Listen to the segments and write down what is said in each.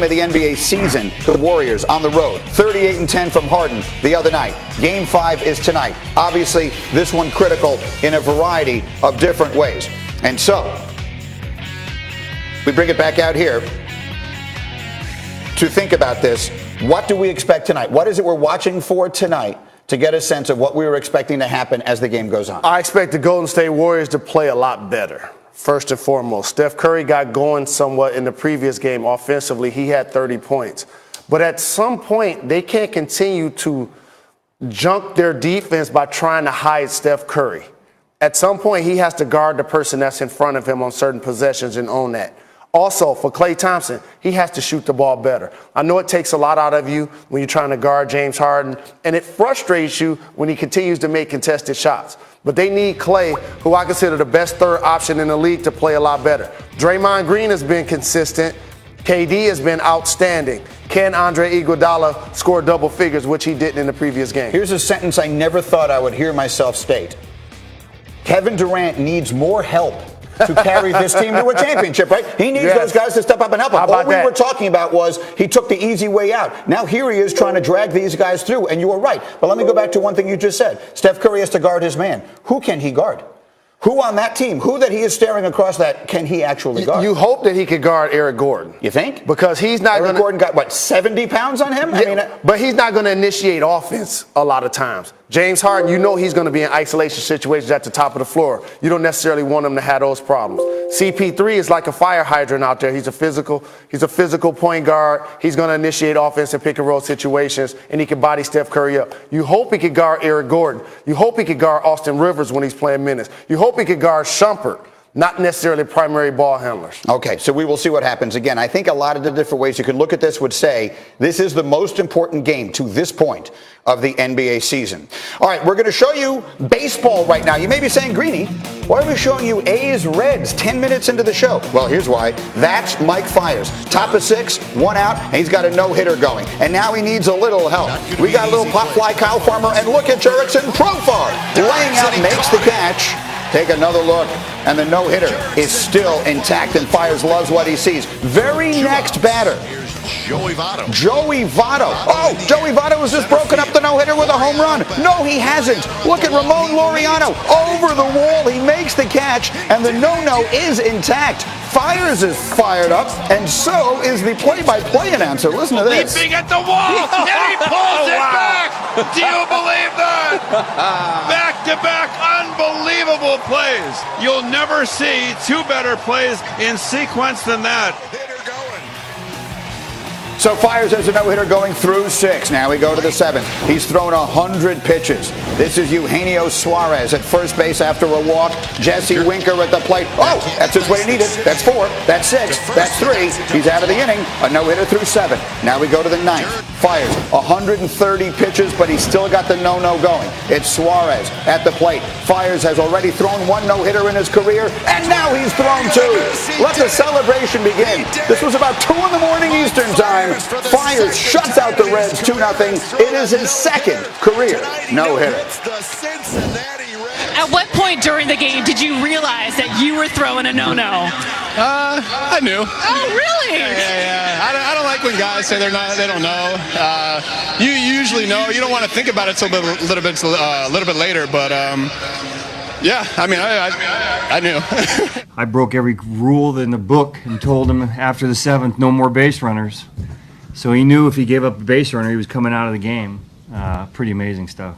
game of the NBA season. The Warriors on the road, 38-10 from Harden the other night. Game 5 is tonight. Obviously, this one critical in a variety of different ways. And so, we bring it back out here to think about this. What do we expect tonight? What is it we're watching for tonight to get a sense of what we were expecting to happen as the game goes on? I expect the Golden State Warriors to play a lot better. First and foremost, Steph Curry got going somewhat in the previous game offensively. He had 30 points. But at some point, they can't continue to junk their defense by trying to hide Steph Curry. At some point, he has to guard the person that's in front of him on certain possessions and own that. Also, for Klay Thompson, he has to shoot the ball better. I know it takes a lot out of you when you're trying to guard James Harden, and it frustrates you when he continues to make contested shots. But they need Klay, who I consider the best third option in the league, to play a lot better. Draymond Green has been consistent. KD has been outstanding. Can Andre Iguodala score double figures, which he didn't in the previous game? Here's a sentence I never thought I would hear myself state. Kevin Durant needs more help to carry this team to a championship, right? He needs those guys to step up and help him. All we were talking about was he took the easy way out. Now here he is trying to drag these guys through, and you were right. But let me go back to one thing you just said. Steph Curry has to guard his man. Who can he guard? Who on that team, who that he is staring across that, can he actually guard? You hope that he could guard Eric Gordon. You think? Because he's not going to... Eric Gordon got, what, 70 pounds on him? But he's not going to initiate offense a lot of times. James Harden, you know he's going to be in isolation situations at the top of the floor. You don't necessarily want him to have those problems. CP3 is like a fire hydrant out there. He's a physical point guard. He's going to initiate offense in pick and roll situations, and he can body Steph Curry up. You hope he could guard Eric Gordon. You hope he could guard Austin Rivers when he's playing minutes. You hope he could guard Shumpert, not necessarily primary ball handlers. Okay, so we will see what happens. Again, I think a lot of the different ways you could look at this would say this is the most important game to this point of the NBA season. All right, we're going to show you baseball right now. You may be saying, Greeny, why are we showing you A's Reds 10 minutes into the show? Well, here's why. That's Mike Fiers. Top of 6, 1 out, and he's got a no-hitter going. And now he needs a little help. We got a little pop fly Kyle Farmer, and look at Jurickson Profar laying out, makes the catch. Take another look, and the no-hitter is still intact, and Fiers loves what he sees. Very next batter. Joey Votto. Joey Votto. Oh, Joey Votto has just broken up the no-hitter with a home run. No, he hasn't. Look at Ramon Laureano. Over the wall, he makes the catch, and the no-no is intact. Fiers is fired up, and so is the play-by-play announcer. Listen to this. Leaping at the wall, and he pulls it back. Do you believe that? Back-to-back unbelievable plays. You'll never see two better plays in sequence than that. So Fiers has a no-hitter going through 6. Now we go to the 7th. He's thrown 100 pitches. This is Eugenio Suarez at first base after a walk. Jesse Winker at the plate. Oh, that's just what he needed. That's 4. That's 6. That's 3. He's out of the inning. A no-hitter through 7. Now we go to the 9th. Fiers 130 pitches, but he's still got the no-no going. It's Suarez at the plate. Fiers has already thrown 1 no-hitter in his career, and now he's thrown 2. Let the celebration begin. This was about 2 in the morning Eastern time. Fiers shuts out the Reds 2-0. It is his second career no-hitter. At what point during the game did you realize that you were throwing a no-no? I knew. Oh, really? Yeah. I don't like when guys say they don't know. You usually know. You don't want to think about it until a little bit later, but yeah, I mean, I knew. I broke every rule in the book and told him after the 7th, no more base runners. So he knew if he gave up a base runner, he was coming out of the game. Pretty amazing stuff.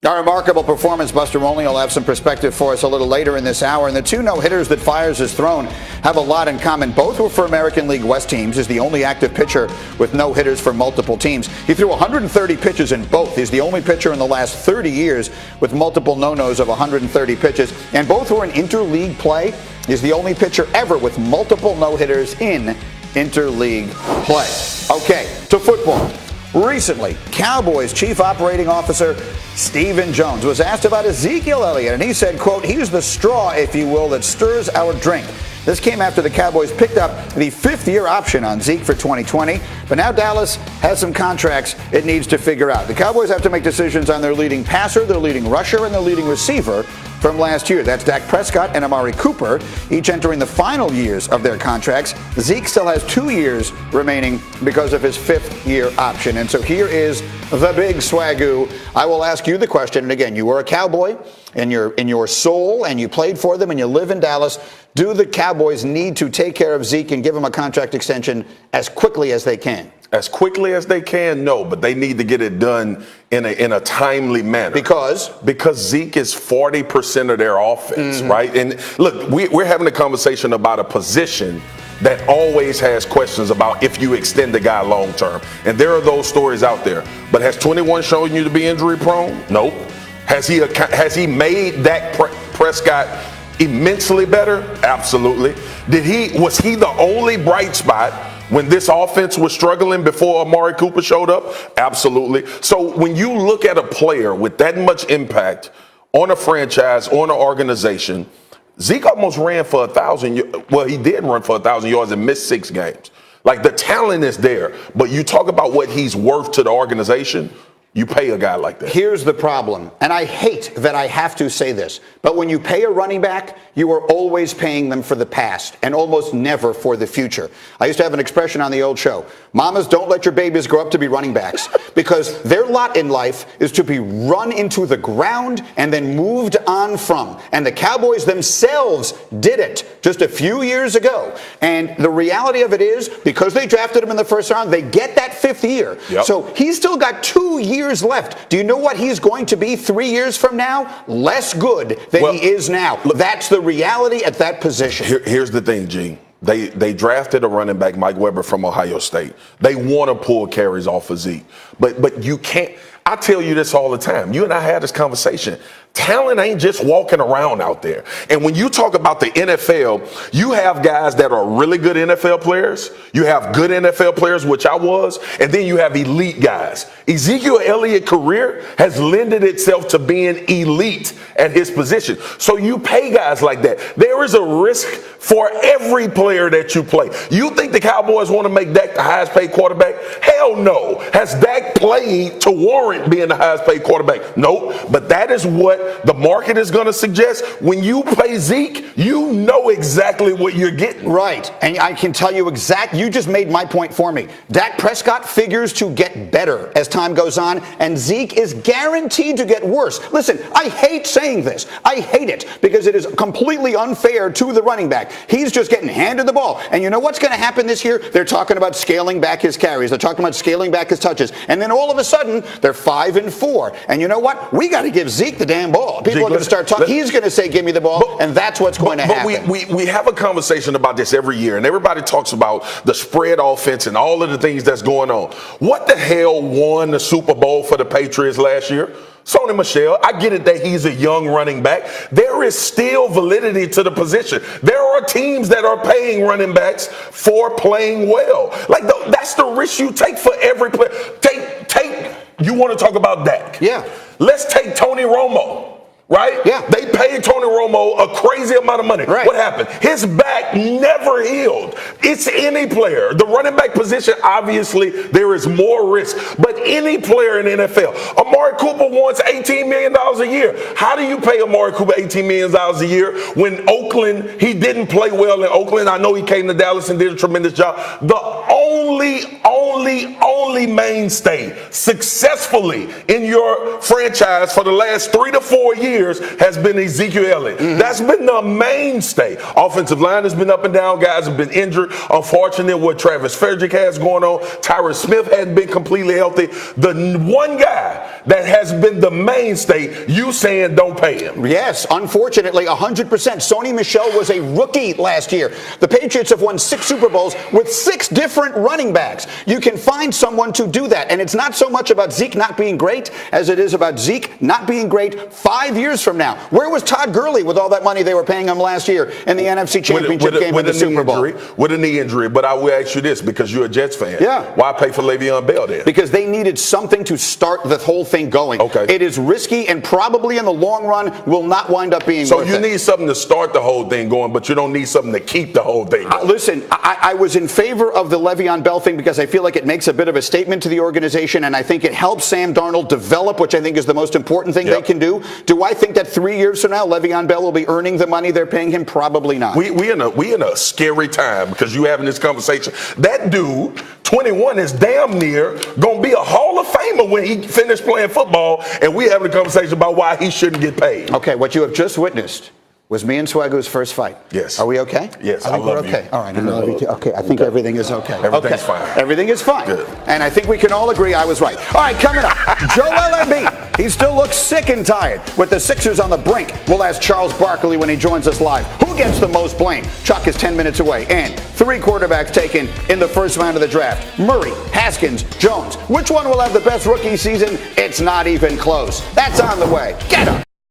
A remarkable performance. Buster Olney will have some perspective for us a little later in this hour. And the 2 no-hitters that Fiers has thrown have a lot in common. Both were for American League West teams. He's the only active pitcher with no-hitters for multiple teams. He threw 130 pitches in both. He's the only pitcher in the last 30 years with multiple no-nos of 130 pitches. And both were in interleague play. He's the only pitcher ever with multiple no-hitters in interleague play. Okay, to football. Recently, Cowboys Chief Operating Officer Stephen Jones was asked about Ezekiel Elliott, and he said, quote, he's the straw, if you will, that stirs our drink. This came after the Cowboys picked up the 5th-year option on Zeke for 2020, but now Dallas has some contracts it needs to figure out. The Cowboys have to make decisions on their leading passer, their leading rusher, and their leading receiver from last year. That's Dak Prescott and Amari Cooper, each entering the final years of their contracts. Zeke still has 2 years remaining because of his 5th-year option. And so here is the big swagoo. I will ask you the question, and again, you were a Cowboy in your soul, and you played for them, and you live in Dallas. Do the Cowboys need to take care of Zeke and give him a contract extension as quickly as they can? As quickly as they can, no, but they need to get it done in a timely manner. Because Zeke is 40% of their offense, right? And look, we're having a conversation about a position that always has questions about if you extend the guy long term. And there are those stories out there. But has 21 shown you to be injury prone? Nope. Has he made Dak Prescott immensely better? Absolutely. Was he the only bright spot when this offense was struggling before Amari Cooper showed up? Absolutely. So when you look at a player with that much impact on a franchise, on an organization, Zeke almost ran for 1,000. Well, he did run for 1,000 yards and missed 6 games. Like, the talent is there, but you talk about what he's worth to the organization. You pay a guy like that. Here's the problem, and I hate that I have to say this, but when you pay a running back, you are always paying them for the past and almost never for the future. I used to have an expression on the old show: mamas, don't let your babies grow up to be running backs, because their lot in life is to be run into the ground and then moved on from. And the Cowboys themselves did it just a few years ago. And the reality of it is, because they drafted him in the first round, they get that 5th year. Yep. So he's still got 2 years left. Do you know what he's going to be 3 years from now? Less good than he is now. Look, that's the reality at that position. Here's the thing, G. They drafted a running back, Mike Weber, from Ohio State. They want to pull carries off of Zeke. But you can't. I tell you this all the time. You and I had this conversation. Talent ain't just walking around out there. And when you talk about the NFL, you have guys that are really good NFL players. You have good NFL players, which I was, and then you have elite guys. Ezekiel Elliott's career has lended itself to being elite at his position. So you pay guys like that. There is a risk for every player that you play. You think the Cowboys want to make Dak the highest paid quarterback? Hell no. Has Dak played to warrant being the highest paid quarterback? Nope. But that is what the market is going to suggest. When you play Zeke, you know exactly what you're getting. Right. And I can tell you you just made my point for me. Dak Prescott figures to get better as time goes on, and Zeke is guaranteed to get worse. Listen, I hate saying this. I hate it because it is completely unfair to the running back. He's just getting handed the ball. And you know what's going to happen this year? They're talking about scaling back his carries. They're talking about scaling back his touches. And then all of a sudden, they're 5-4. And you know what? We got to give Zeke the damn ball. People are going to start talking. He's going to say, give me the ball, and that's what's going to happen. We have a conversation about this every year, and everybody talks about the spread offense and all of the things that's going on. What the hell won the Super Bowl for the Patriots last year? Sony Michel. I get it that he's a young running back. There is still validity to the position. There are teams that are paying running backs for playing well. Like, that's the risk you take for every player. You want to talk about Dak? Yeah. Let's take Tony Romo. Right? Yeah. They paid Tony Romo a crazy amount of money. Right. What happened? His back never healed. It's any player. The running back position, obviously, there is more risk. But any player in the NFL. Amari Cooper wants $18 million a year. How do you pay Amari Cooper $18 million a year when Oakland, he didn't play well in Oakland? I know he came to Dallas and did a tremendous job. The only mainstay successfully in your franchise for the last 3 to 4 years has been Ezekiel Elliott. That's been the mainstay. Offensive line has been up and down. Guys have been injured. Unfortunate what Travis Frederick has going on. Tyrus Smith hasn't been completely healthy. The one guy that has been the mainstay, you saying don't pay him. Yes, unfortunately, 100%. Sony Michel was a rookie last year. The Patriots have won 6 Super Bowls with 6 different running backs. You can find someone to do that. And it's not so much about Zeke not being great as it is about Zeke not being great 5 years from now. Where was Todd Gurley with all that money they were paying him last year in the NFC Championship game in the Super Bowl? With a knee injury. But I will ask you this, because you're a Jets fan. Yeah. Why pay for Le'Veon Bell then? Because they needed something to start the whole thing going. Okay. It is risky and probably in the long run will not wind up being worth it. So you need something to start the whole thing going, but you don't need something to keep the whole thing going. Listen, I was in favor of the Le'Veon Bell thing because I feel like it makes a bit of a statement to the organization, and I think it helps Sam Darnold develop, which I think is the most important thing they can do. Do I I think that 3 years from now, Le'Veon Bell will be earning the money they're paying him? Probably not. We in a scary time because you having this conversation. That dude, 21, is damn near gonna be a Hall of Famer when he finished playing football, and we having a conversation about why he shouldn't get paid. Okay, what you have just witnessed was me and Swago's first fight. Yes. Are we okay? Yes, I think we're okay. All right. Okay, I think everything is okay. Everything's fine. Everything is fine. Good. And I think we can all agree I was right. All right, coming up, Joel Embiid. He still looks sick and tired. With the Sixers on the brink, we'll ask Charles Barkley when he joins us live. Who gets the most blame? Chuck is 10 minutes away. And 3 quarterbacks taken in the first round of the draft. Murray, Haskins, Jones. Which one will have the best rookie season? It's not even close. That's on the way. Get up.